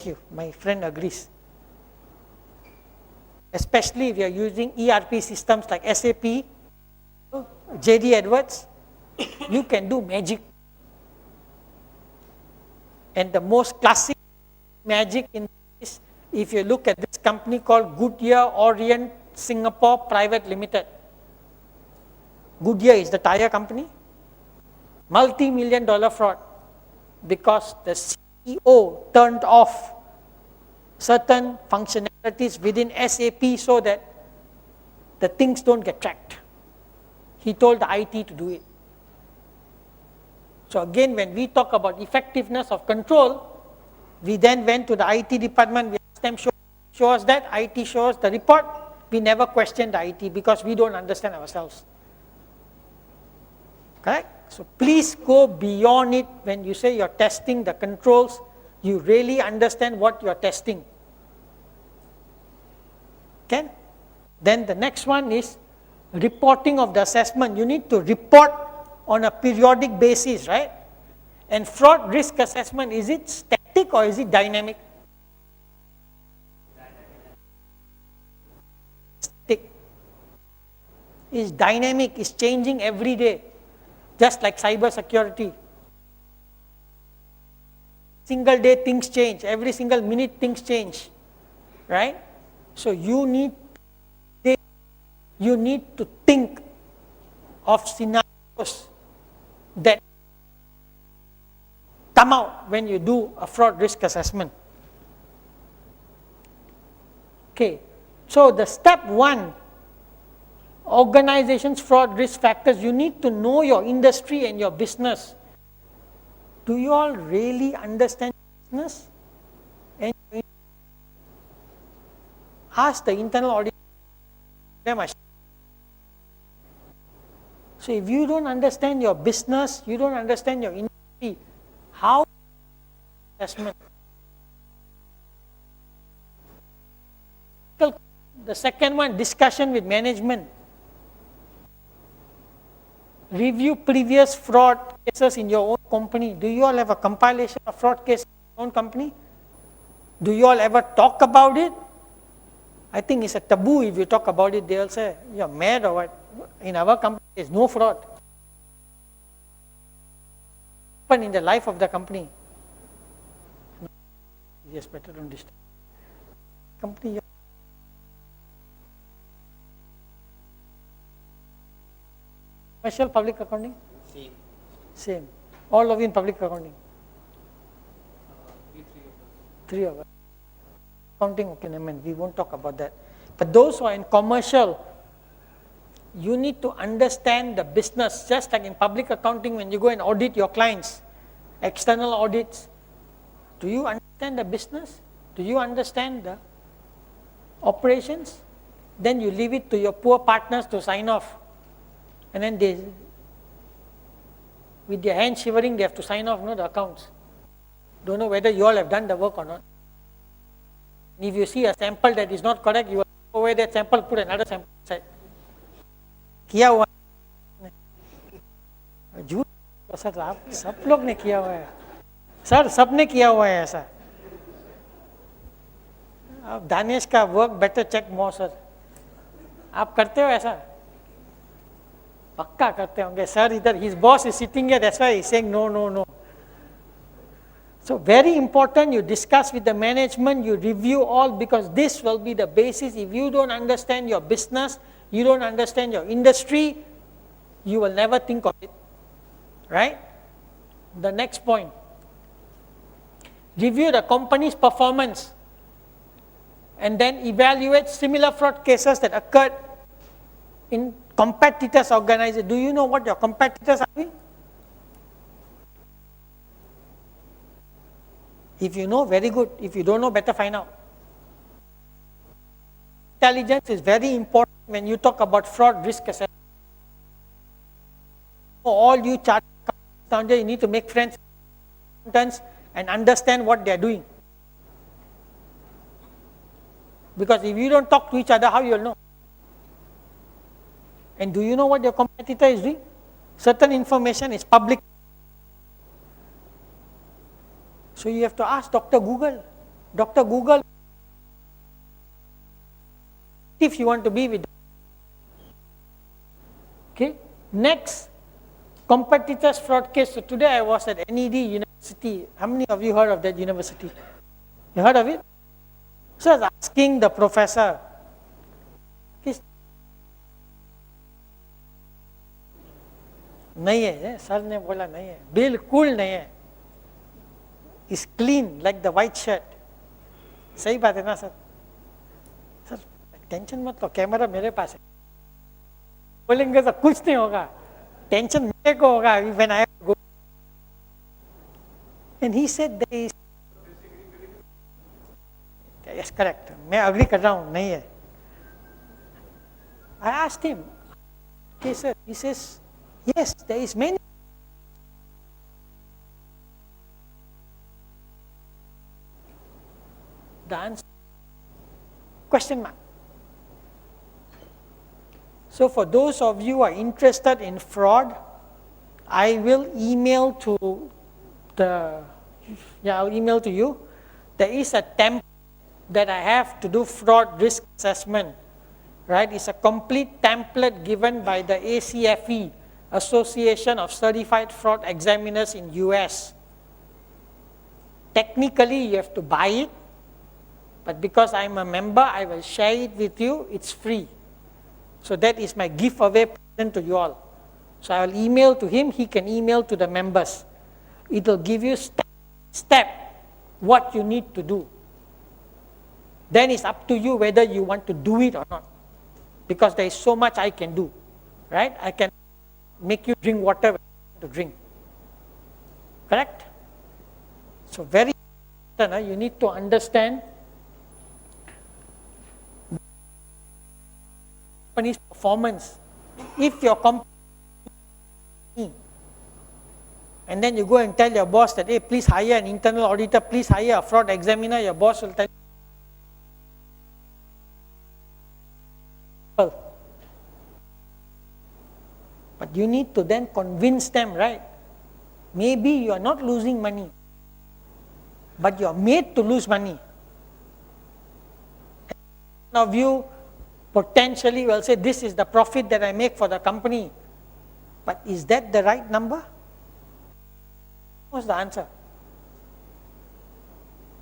Thank you. My friend agrees. Especially if you are using ERP systems like SAP, JD Edwards, you can do magic. And the most classic magic in this, if you look at this company called Goodyear Orient Singapore Private Limited. Goodyear is the tire company. Multi-million-dollar fraud because the CEO turned off certain functionalities within SAP so that the things don't get tracked. He told the IT to do it. So again, when we talk about effectiveness of control, we then went to the IT department, we asked them, show us that, IT shows the report, we never questioned the IT because we don't understand ourselves. Correct? So please go beyond it when you say you're testing the controls, you really understand what you're testing. Okay? Then the next one is reporting of the assessment. You need to report on a periodic basis, right? And fraud risk assessment, is it static or is it dynamic? Static. It's dynamic, it's changing every day. Just like cyber security. Single day things change, every single minute things change, right? So you need to think of scenarios that come out when you do a fraud risk assessment. Okay, so the step one, organization's fraud risk factors, you need to know your industry and your business. Do you all really understand business? And ask the internal audit. So if you don't understand your business, you don't understand your industry, how assessment? The second one, discussion with management. Review previous fraud cases in your own company. Do you all have a compilation of fraud cases in your own company? Do you all ever talk about it? I think it's a taboo if you talk about it. They'll say, you're mad or what? In our company, there's no fraud. But in the life of the company, yes, better don't disturb. Company. Commercial, public accounting? Same. All of you in public accounting? Three of us. Accounting, okay, I mean, we won't talk about that. But those who are in commercial, you need to understand the business. Just like in public accounting, when you go and audit your clients, external audits, do you understand the business? Do you understand the operations? Then you leave it to your poor partners to sign off. And then they, with their hands shivering, they have to sign off the accounts. Don't know whether you all have done the work or not. If you see a sample that is not correct, you will throw away that sample, put another sample inside. किया हुआ झूठ sir आप सब लोग ने किया हुआ है सर सबने किया हुआ है ऐसा अब दानिश का work better check more sir आप करते हो ऐसा पक्का करते होंगे सर इधर his boss is sitting here, that's why he's saying no. So very important, you discuss with the management, you review all, because this will be the basis. If you don't understand your business, you don't understand your industry, you will never think of it, right? The next point, review the company's performance and then evaluate similar fraud cases that occurred in competitors' organizations. Do you know what your competitors are doing? If you know, very good. If you don't know, better find out. Intelligence is very important when you talk about fraud risk assessment. For all you chartered accountants, you need to make friends and understand what they are doing. Because if you don't talk to each other, how you will know? And do you know what your competitor is doing? Certain information is public. So you have to ask Dr. Google, Dr. Google, if you want to be with. Okay. Next, competitors fraud case. So today I was at NED University. How many of you heard of that university? You heard of it? So I was asking the professor, नहीं है, sir ने बोला नहीं है, बिल्कुल नहीं है, is clean like the white shirt. सही बात है ना सर? सर टेंशन मत लो, कैमरा मेरे पास है, बोलेंगे तो कुछ नहीं होगा, टेंशन मेरे को होगा when I go. And he said there is, yes correct, मैं agree कर रहा हूँ, नहीं है. I asked him, okay sir, he says, yes, there is many. The answer, question mark. So for those of you who are interested in fraud, I will email to I'll email to you. There is a template that I have to do fraud risk assessment, right? It's a complete template given by the ACFE, Association of Certified Fraud Examiners in US. Technically, you have to buy it, but because I'm a member, I will share it with you. It's free. So that is my giveaway present to you all. So I will email to him, he can email to the members. It will give you step what you need to do. Then it's up to you whether you want to do it or not. Because there is so much I can do, right? I can make you drink water when you want to drink. Correct? So very important, you need to understand company's performance. If your company, and then you go and tell your boss that, hey, please hire an internal auditor, please hire a fraud examiner, your boss will tell you. But you need to then convince them, right? Maybe you are not losing money, but you are made to lose money. One of you potentially will say, this is the profit that I make for the company. But is that the right number? What's the answer?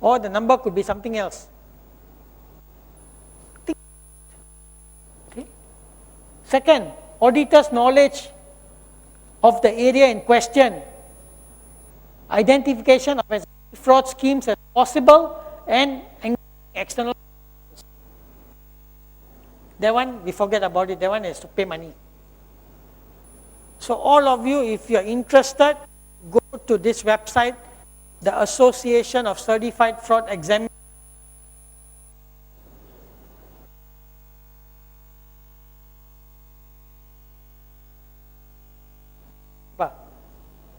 Or the number could be something else. Okay. Second, auditor's knowledge of the area in question. Identification of as many fraud schemes as possible and external. That one, we forget about it. That one is to pay money. So all of you, if you are interested, go to this website, the Association of Certified Fraud Examiners.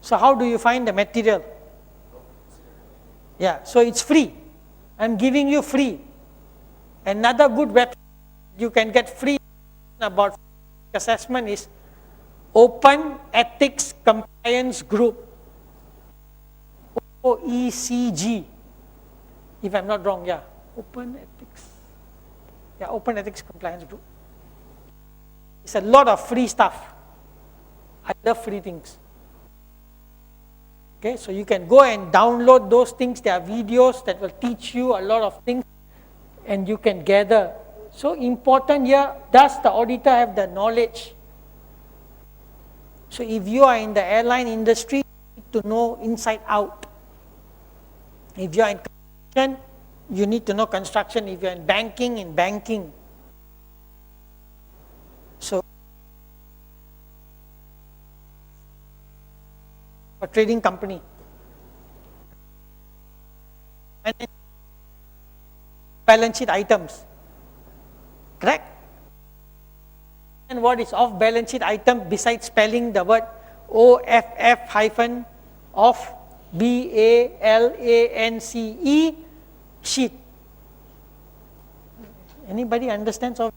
So how do you find the material? Yeah, so it's free. I'm giving you free. Another good website you can get free about assessment is Open Ethics Compliance Group, OECG, if I'm not wrong, yeah, Open Ethics Compliance Group. It's a lot of free stuff. I love free things. Okay, so you can go and download those things. There are videos that will teach you a lot of things and you can gather. So important here, does the auditor have the knowledge? So if you are in the airline industry, you need to know inside out. If you are in construction, you need to know construction. If you are in banking. So a trading company. And then balance sheet items. Correct? And what is off balance sheet item besides spelling the word OFF hyphen off BALANCE sheet? Anybody understands of?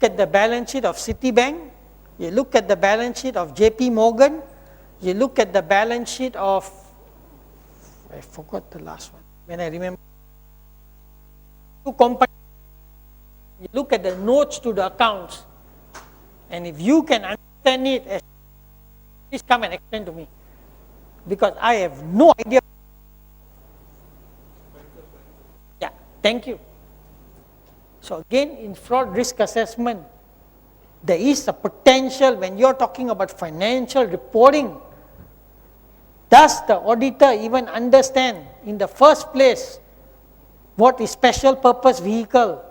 Look at the balance sheet of Citibank, you look at the balance sheet of JP Morgan, you look at the balance sheet of I forgot the last one. When I remember, two companies, you look at the notes to the accounts, and if you can understand it, please come and explain to me, because I have no idea. Yeah, thank you. So again, in fraud risk assessment, there is a potential when you're talking about financial reporting. Does the auditor even understand in the first place what is special purpose vehicle?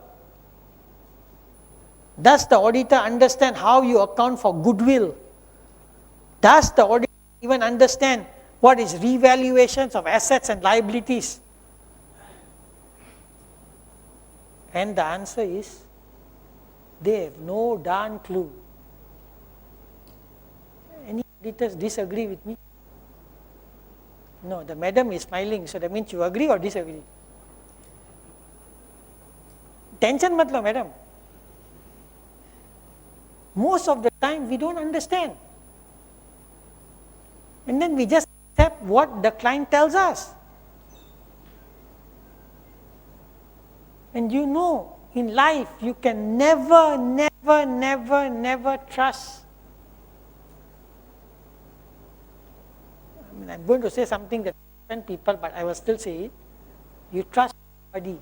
Does the auditor understand how you account for goodwill? Does the auditor even understand what is revaluations of assets and liabilities? And the answer is, they have no darn clue. Any auditors disagree with me? No, the madam is smiling, so that means you agree or disagree? Tension mat lo, madam. Most of the time we don't understand. And then we just accept what the client tells us. And you know, in life, you can never trust. I mean, I'm going to say something that offends people, but I will still say it. You trust somebody.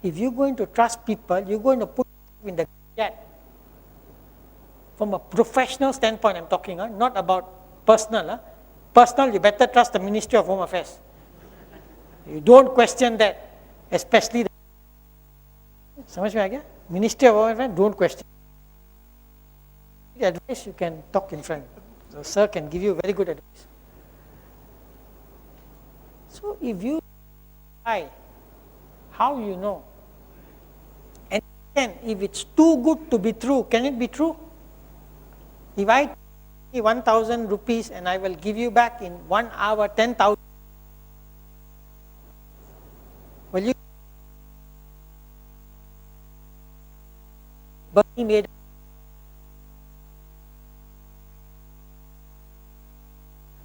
If you're going to trust people, you're going to put in the gap. From a professional standpoint, I'm talking, not about personal. Personal, you better trust the Ministry of Home Affairs. You don't question that, especially the समझ में आ गया? Ministry of Home Affairs, don't question. Advice, you can talk in front. So sir can give you very good advice. So if you try, how you know? And then if it's too good to be true, can it be true? If I give you 1,000 rupees and I will give you back in 1 hour 10,000, will you? But he made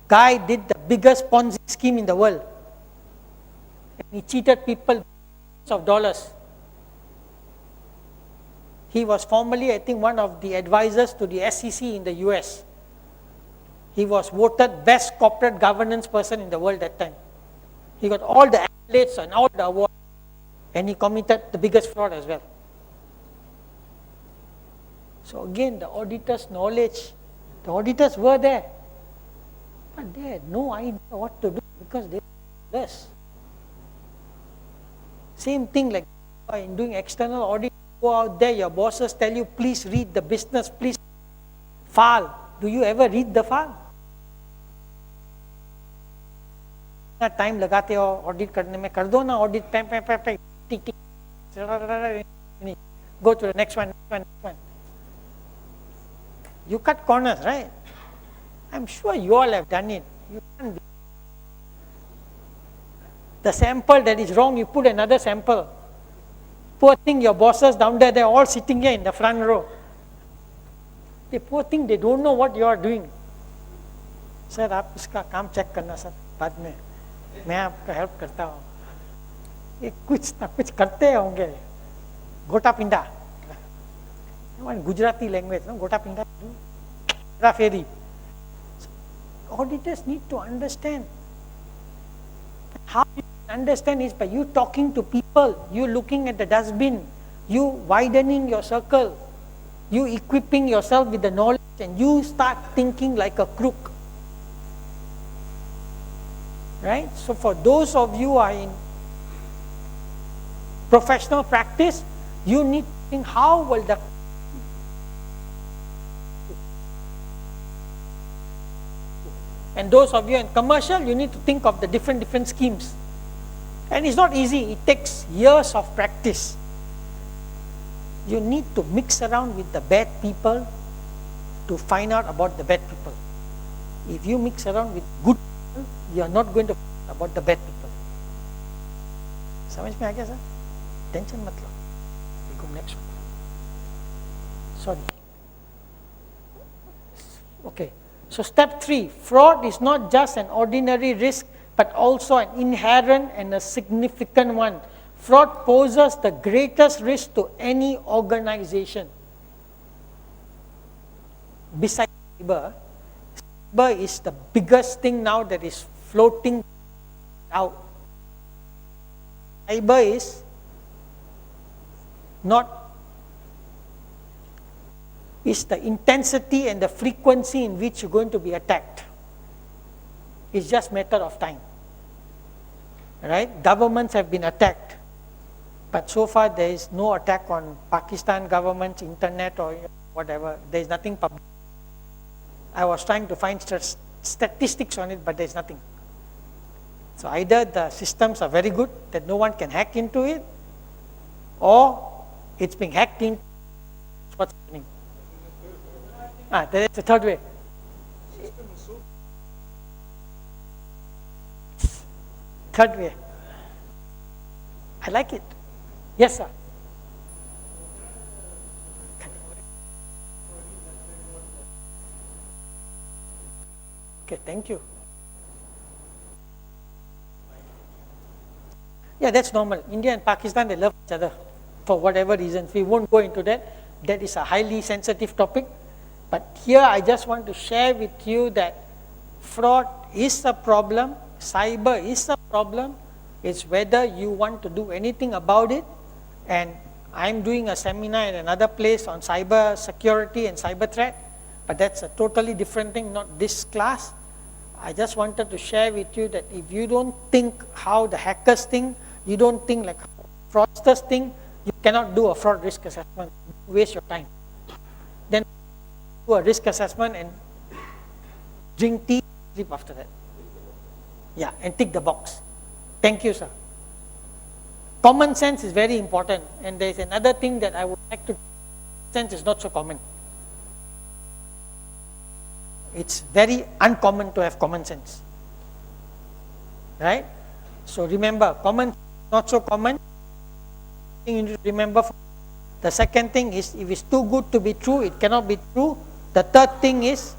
guy did the biggest Ponzi scheme in the world. And he cheated people billions of dollars. He was formerly, I think, one of the advisors to the SEC in the US. He was voted best corporate governance person in the world that time. He got all the accolades and all the awards, and he committed the biggest fraud as well. So again, the auditors' knowledge, the auditors were there, but they had no idea what to do because they were less. Same thing like in doing external audit, go out there, your bosses tell you, please read the business, please file. Do you ever read the file? Time लगाते हो audit करने में, कर दो ना audit, tick tick, go to the next one. You cut corners, right? I'm sure you all have done it. You can't be. The sample that is wrong, you put another sample. Poor thing, your bosses down there, they're all sitting here in the front row. The poor thing, they don't know what you are doing. Sir, आप इसका काम check करना sir बाद में, मैं आपका help करता हूँ. ये कुछ ना कुछ करते होंगे. गोटा पिंडा. Gujarati language, no? Gota pinda. Raferi. Auditors need to understand. How you understand is by you talking to people, you looking at the dustbin, you widening your circle, you equipping yourself with the knowledge, and you start thinking like a crook. Right? So for those of you who are in professional practice, you need to think how will the and those of you in commercial, you need to think of the different schemes. And it's not easy, it takes years of practice. You need to mix around with the bad people to find out about the bad people. If you mix around with good people, you are not going to find out about the bad people. समझ में आ गया sir? Tension मत लो. We go next one. Sorry. Okay. So step 3, fraud is not just an ordinary risk, but also an inherent and a significant one. Fraud poses the greatest risk to any organization. Besides cyber, cyber is the biggest thing now that is floating out. Cyber is the intensity and the frequency in which you're going to be attacked. It's just a matter of time. Right? Governments have been attacked, but so far there is no attack on Pakistan government's internet or whatever. There is nothing public. I was trying to find statistics on it, but there is nothing. So either the systems are very good that no one can hack into it, or it's being hacked into. What's happening? There is the third way. Third way. I like it. Yes, sir. Okay, thank you. Yeah, that's normal. India and Pakistan, they love each other for whatever reasons. We won't go into that. That is a highly sensitive topic. But here I just want to share with you that fraud is a problem, cyber is a problem. It's whether you want to do anything about it. And I'm doing a seminar in another place on cyber security and cyber threat, but that's a totally different thing, not this class. I just wanted to share with you that if you don't think how the hackers think, you don't think like fraudsters think, you cannot do a fraud risk assessment. Waste your time. Then do a risk assessment and drink tea, sleep after that. Yeah, and tick the box. Thank you, sir. Common sense is very important, and there is another thing that I would like to. Sense is not so common. It's very uncommon to have common sense, right? So remember, common, not so common. You need to remember. The second thing is, if it's too good to be true, it cannot be true. The third thing is,